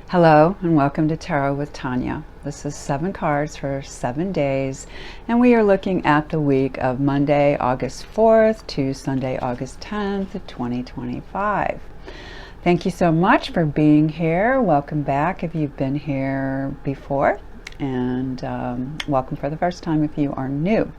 Hello and welcome to Tarot with Tanya. This is 7 cards for 7 days, and we are looking at the week of Monday, August 4th to Sunday, August 10th, 2025. Thank you so much for being here. Welcome back if you've been here before, and welcome for the first time if you are new.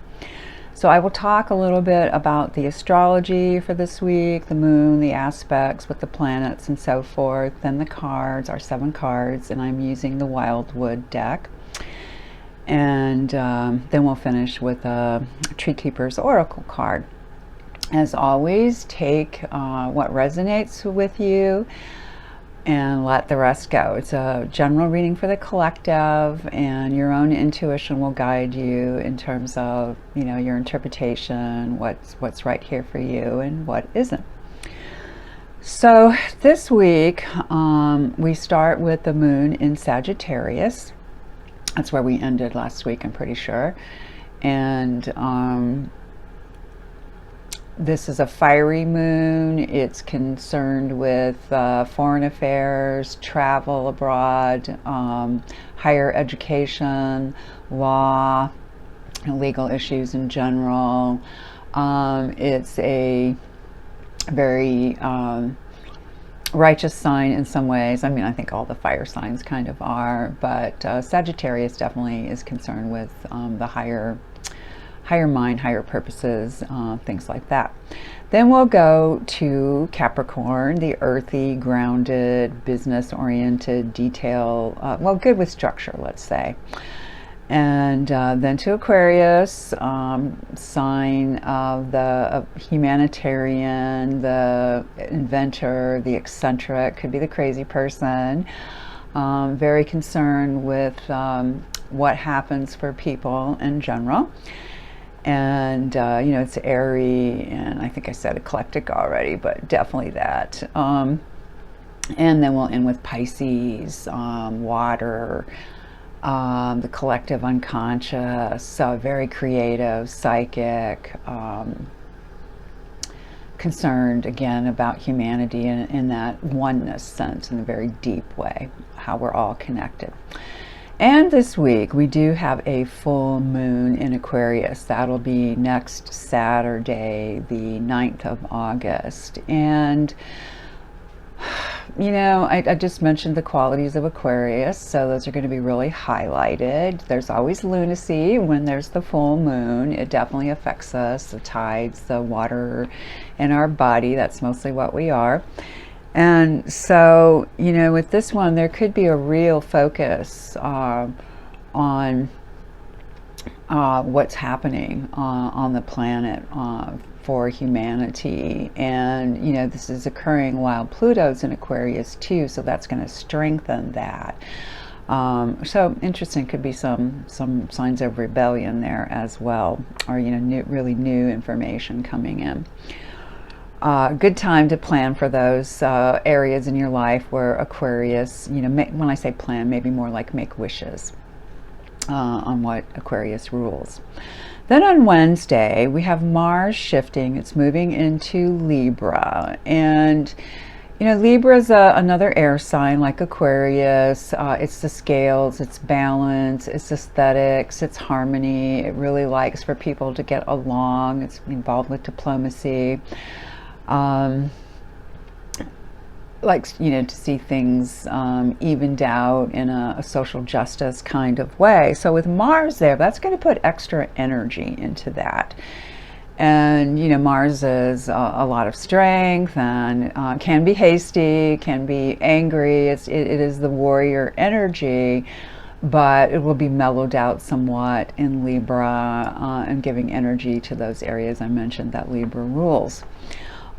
So I will talk a little bit about the astrology for this week, the moon, the aspects with the planets and so forth, then the cards, our 7 cards, and I'm using the Wildwood deck. And then we'll finish with a Tree Keeper's Oracle card. As always, take what resonates with you and let the rest go. It's a general reading for the collective, and your own intuition will guide you in terms of, you know, your interpretation, what's right here for you and what isn't. So this week we start with the moon in Sagittarius. That's where we ended last week, I'm pretty sure. And this is a fiery moon. It's concerned with foreign affairs, travel abroad, higher education, law, legal issues in general. It's a very righteous sign in some ways. I mean, I think all the fire signs kind of are, but Sagittarius definitely is concerned with the higher mind, higher purposes, things like that. Then we'll go to Capricorn, the earthy, grounded, business-oriented, detail, well, good with structure, let's say. And then to Aquarius, sign of the humanitarian, the inventor, the eccentric, could be the crazy person, very concerned with what happens for people in general. And, you know, it's airy, and I think I said eclectic already, but definitely that. And then we'll end with Pisces, water, the collective unconscious, so very creative, psychic, concerned, again, about humanity in that oneness sense, in a very deep way, how we're all connected. And this week we do have a full moon in Aquarius. That'll be next Saturday, the 9th of August. And, you know, I just mentioned the qualities of Aquarius, so those are going to be really highlighted. There's always lunacy when there's the full moon. It definitely affects us, the tides, the water in our body. That's mostly what we are. And so, you know, with this one, there could be a real focus on what's happening on the planet for humanity. And, you know, this is occurring while Pluto's in Aquarius too, so that's going to strengthen that. So interesting, could be some signs of rebellion there as well, or, you know, really new information coming in. Good time to plan for those areas in your life where Aquarius, you know, when I say plan, maybe more like make wishes on what Aquarius rules. Then on Wednesday, we have Mars shifting. It's moving into Libra. And, you know, Libra is another air sign like Aquarius. It's the scales, it's balance, it's aesthetics, it's harmony. It really likes for people to get along. It's involved with diplomacy. Likes, you know, to see things evened out in a social justice kind of way. So with Mars there, that's going to put extra energy into that. And, you know, Mars is a lot of strength and can be hasty, can be angry. It is the warrior energy, but it will be mellowed out somewhat in Libra and giving energy to those areas I mentioned that Libra rules.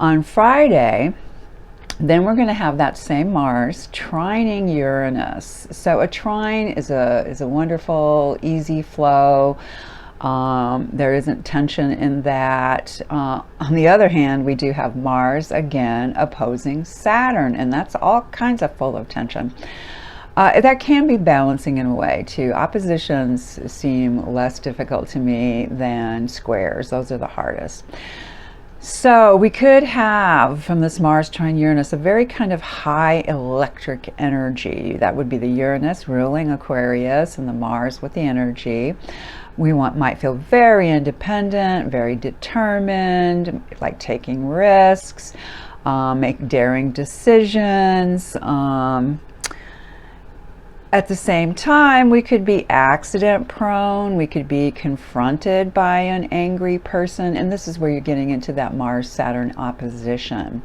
On Friday, then we're going to have that same Mars trining Uranus. So a trine is a wonderful, easy flow, There isn't tension in that. On the other hand, we do have Mars again opposing Saturn, and that's all kinds of full of tension. That can be balancing in a way too. Oppositions seem less difficult to me than squares. Those are the hardest. So we could have, from this Mars trine Uranus, a very kind of high electric energy. That would be the Uranus ruling Aquarius and the Mars with the energy. We might feel very independent, very determined, like taking risks, make daring decisions. At the same time, we could be accident prone, we could be confronted by an angry person, and this is where you're getting into that Mars-Saturn opposition.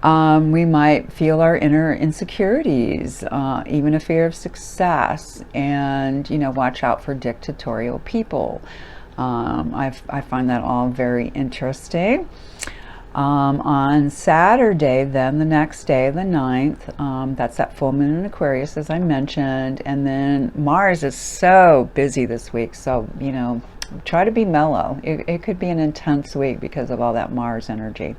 We might feel our inner insecurities, even a fear of success, and, you know, watch out for dictatorial people. I find that all very interesting. On Saturday, then the next day, the 9th, that's that full moon in Aquarius, as I mentioned, and then Mars is so busy this week, so, you know, try to be mellow. It could be an intense week because of all that Mars energy.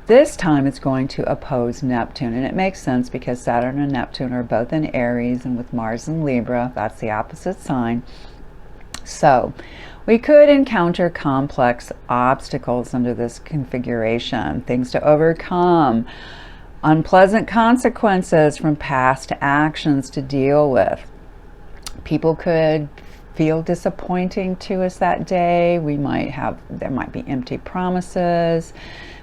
This time it's going to oppose Neptune, and it makes sense because Saturn and Neptune are both in Aries, and with Mars in Libra, that's the opposite sign. So we could encounter complex obstacles under this configuration, things to overcome, unpleasant consequences from past actions to deal with. People could feel disappointing to us that day. There might be empty promises.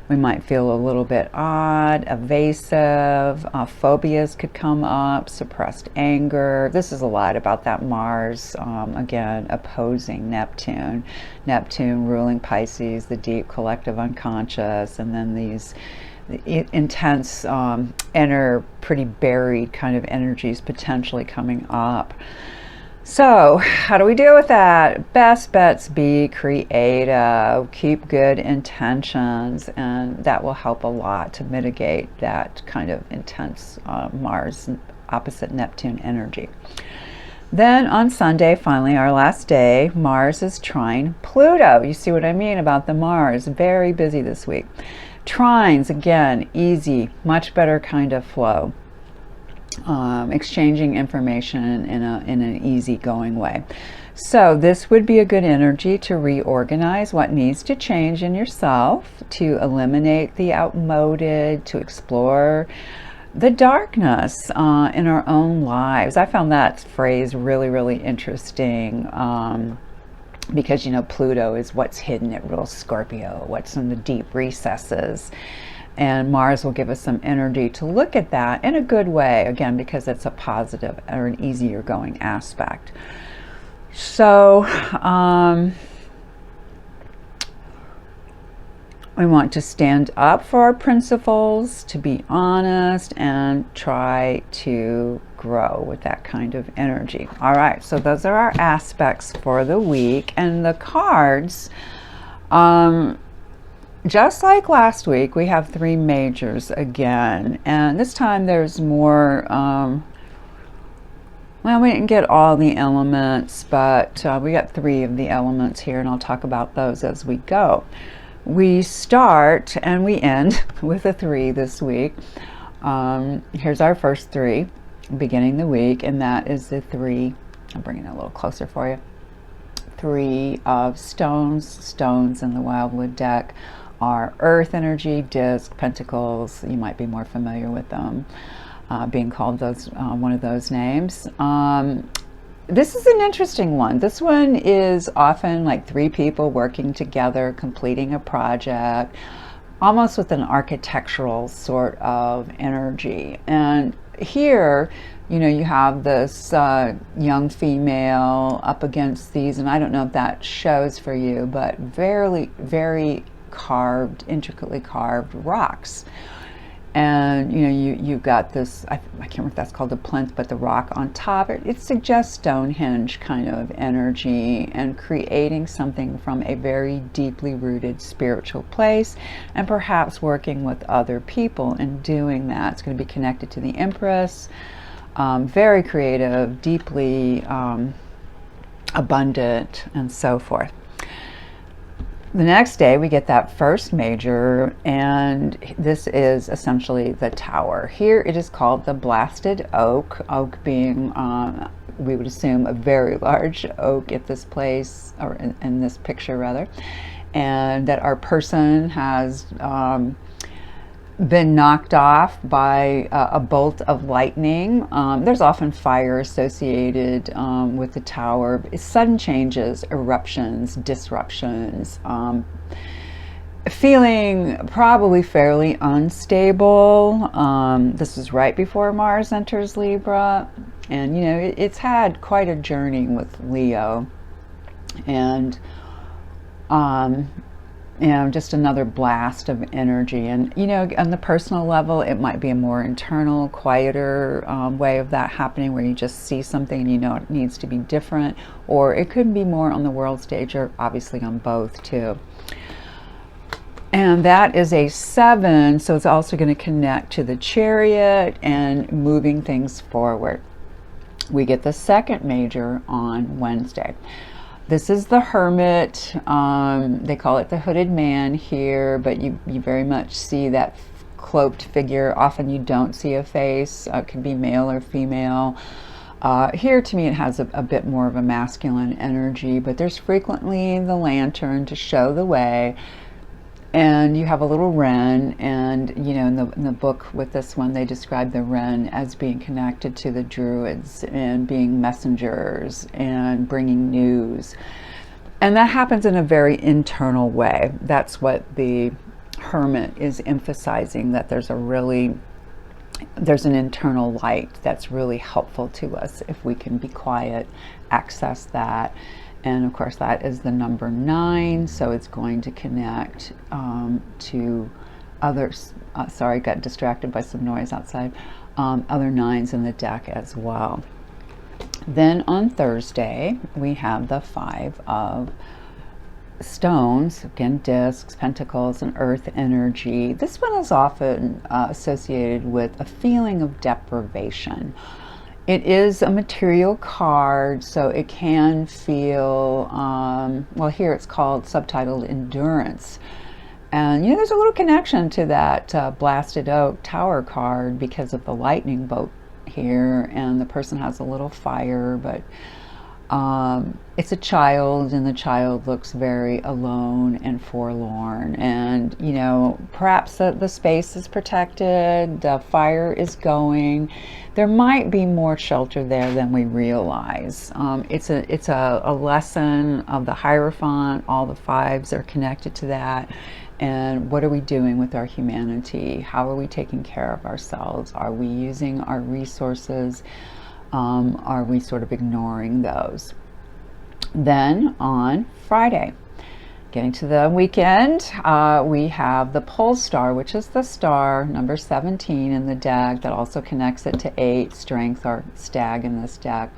We might feel a little bit odd, evasive, phobias could come up, suppressed anger. This is a lot about that Mars, again, opposing Neptune. Neptune ruling Pisces, the deep collective unconscious, and then these intense, inner, pretty buried kind of energies potentially coming up. So how do we deal with that? Best bets, be creative, keep good intentions, and that will help a lot to mitigate that kind of intense Mars opposite Neptune energy. Then on Sunday, finally, our last day, Mars is trine Pluto. You see what I mean about the Mars? Very busy this week. Trines, again, easy, much better kind of flow. Exchanging information in an easygoing way. So this would be a good energy to reorganize what needs to change in yourself, to eliminate the outmoded, to explore the darkness in our own lives. I found that phrase really, really interesting because, you know, Pluto is what's hidden at real Scorpio, what's in the deep recesses. And Mars will give us some energy to look at that in a good way, again, because it's a positive or an easier going aspect. So we want to stand up for our principles, to be honest, and try to grow with that kind of energy. All right, so those are our aspects for the week. And the cards, just like last week, we have 3 majors again, and this time there's more, well, we didn't get all the elements, but we got 3 of the elements here, and I'll talk about those as we go. We start and we end with a 3 this week. Here's our first 3, beginning the week, and that is the 3, I'm bringing it a little closer for you, 3 of stones. Stones in the Wildwood deck are earth energy, disc, pentacles. You might be more familiar with them, being called those one of those names. This is an interesting one. This one is often like 3 people working together, completing a project, almost with an architectural sort of energy. And here, you know, you have this young female up against these, and I don't know if that shows for you, but very, very carved, intricately carved rocks. And you know, you've got this, I can't remember if that's called a plinth, but the rock on top, it suggests Stonehenge kind of energy, and creating something from a very deeply rooted spiritual place, and perhaps working with other people in doing that. It's going to be connected to the Empress. Very creative, deeply abundant, and so forth. The next day we get that first major, and this is essentially the Tower. Here it is called the Blasted Oak, oak being we would assume a very large oak at this place, or in this picture rather, and that our person has been knocked off by a bolt of lightning. There's often fire associated with the Tower. Sudden changes, eruptions, disruptions, feeling probably fairly unstable. This is right before Mars enters Libra, and you know it's had quite a journey with Leo, and you know, just another blast of energy. And you know, on the personal level, it might be a more internal, quieter way of that happening, where you just see something and you know it needs to be different, or it could be more on the world stage, or obviously on both too. And that is a 7, so it's also going to connect to the Chariot and moving things forward. We get the second major on Wednesday. This is the Hermit. They call it the Hooded Man here, but you very much see that cloaked figure. Often you don't see a face. It can be male or female. Here to me it has a bit more of a masculine energy, but there's frequently the lantern to show the way. And you have a little wren, and you know, in the book with this one, they describe the wren as being connected to the Druids and being messengers and bringing news. And that happens in a very internal way. That's what the Hermit is emphasizing, that there's an internal light that's really helpful to us if we can be quiet, access that. And of course that is the number 9, so it's going to connect to others. Sorry, got distracted by some noise outside. Other 9s in the deck as well. Then on Thursday we have the 5 of stones, again discs, pentacles, and earth energy. This one is often associated with a feeling of deprivation. It is a material card, so it can feel, well, here it's called, subtitled Endurance. And, you know, there's a little connection to that Blasted Oak Tower card because of the lightning bolt here, and the person has a little fire, but it's a child, and the child looks very alone and forlorn. And, you know, perhaps the space is protected, the fire is going. There might be more shelter there than we realize. It's a lesson of the Hierophant. All the 5s are connected to that. And what are we doing with our humanity? How are we taking care of ourselves? Are we using our resources? Are we sort of ignoring those? Then on Friday, getting to the weekend, we have the Pole Star, which is the star number 17 in the deck that also connects it to 8, strength, our stag in this deck.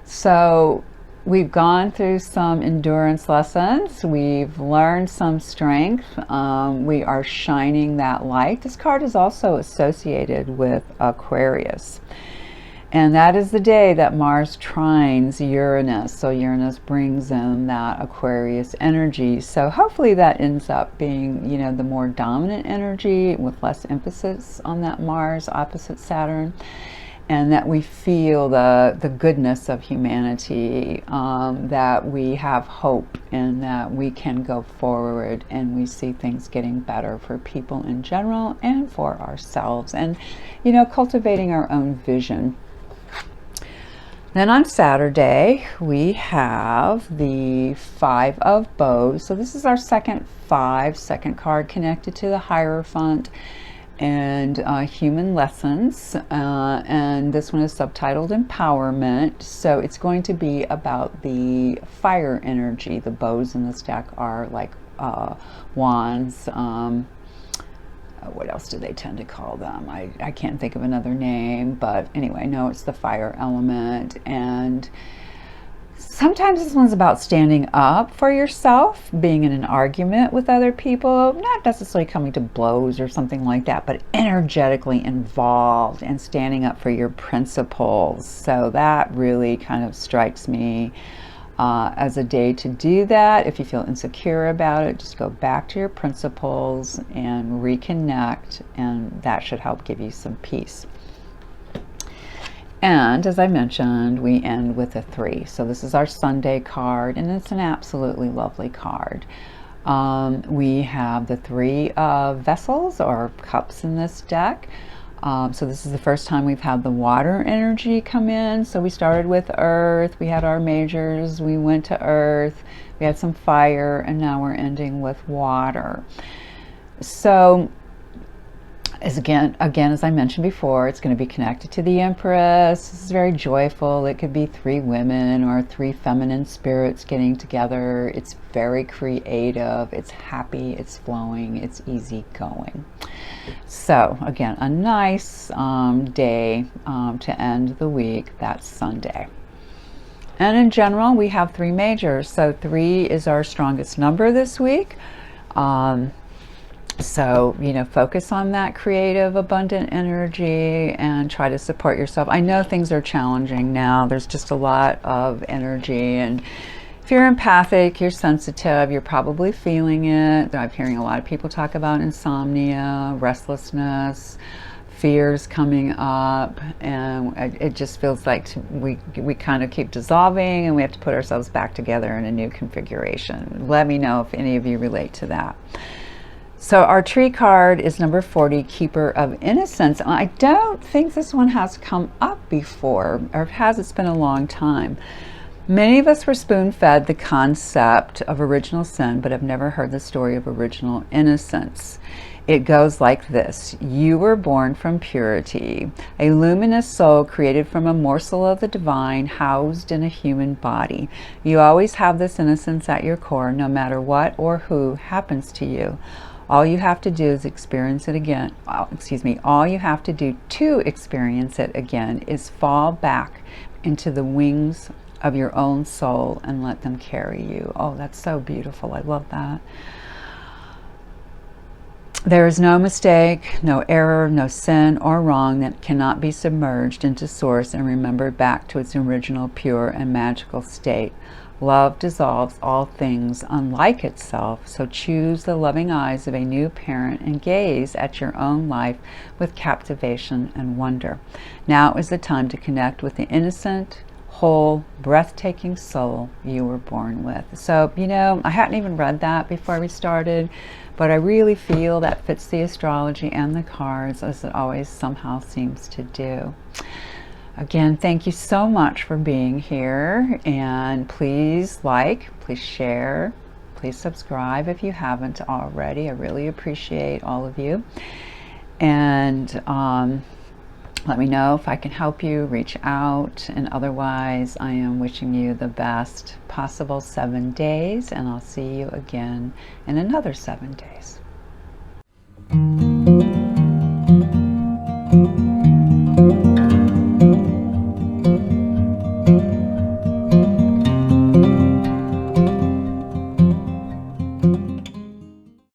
So we've gone through some endurance lessons. We've learned some strength. We are shining that light. This card is also associated with Aquarius. And that is the day that Mars trines Uranus. So Uranus brings in that Aquarius energy. So hopefully that ends up being, you know, the more dominant energy with less emphasis on that Mars opposite Saturn. And that we feel the goodness of humanity, that we have hope, and that we can go forward, and we see things getting better for people in general and for ourselves, and, you know, cultivating our own vision. Then on Saturday, we have the 5 of Bows. So this is our second 5, second card connected to the Hierophant and Human Lessons. And this one is subtitled Empowerment. So it's going to be about the fire energy. The bows in this deck are like wands. What else do they tend to call them? I can't think of another name, but anyway, no, it's the fire element. And sometimes this one's about standing up for yourself, being in an argument with other people, not necessarily coming to blows or something like that, but energetically involved and standing up for your principles. So that really kind of strikes me as a day to do that. If you feel insecure about it, just go back to your principles and reconnect, and that should help give you some peace. And as I mentioned, we end with a 3. So this is our Sunday card, and it's an absolutely lovely card. We have the 3 of vessels or cups in this deck. So this is the first time we've had the water energy come in. So we started with earth, we had our majors, we went to earth, we had some fire, and now we're ending with water. So as again, as I mentioned before, it's going to be connected to the Empress. This is very joyful. It could be 3 women or 3 feminine spirits getting together. It's very creative. It's happy. It's flowing. It's easygoing. So again, a nice day to end the week. That's Sunday. And in general, we have 3 majors. So 3 is our strongest number this week. So, you know, focus on that creative, abundant energy and try to support yourself. I know things are challenging now. There's just a lot of energy, and if you're empathic, you're sensitive, you're probably feeling it. I'm hearing a lot of people talk about insomnia, restlessness, fears coming up, and it just feels like we kind of keep dissolving and we have to put ourselves back together in a new configuration. Let me know if any of you relate to that. So our tree card is number 40, Keeper of Innocence. I don't think this one has come up before, or has. It's been a long time. Many of us were spoon-fed the concept of original sin, but have never heard the story of original innocence. It goes like this. You were born from purity, a luminous soul created from a morsel of the divine, housed in a human body. You always have this innocence at your core, no matter what or who happens to you. All you have to do is experience it again. All you have to do to experience it again is fall back into the wings of your own soul and let them carry you. Oh, that's so beautiful. I love that. There is no mistake, no error, no sin or wrong that cannot be submerged into source and remembered back to its original pure and magical state. Love dissolves all things unlike itself, so choose the loving eyes of a new parent and gaze at your own life with captivation and wonder. Now is the time to connect with the innocent, whole, breathtaking soul you were born with. So, you know, I hadn't even read that before we started, but I really feel that fits the astrology and the cards, as it always somehow seems to do. Again, thank you so much for being here, and please like, please share, please subscribe if you haven't already. I really appreciate all of you. And let me know if I can help you, reach out, and otherwise I am wishing you the best possible 7 days, and I'll see you again in another 7 days.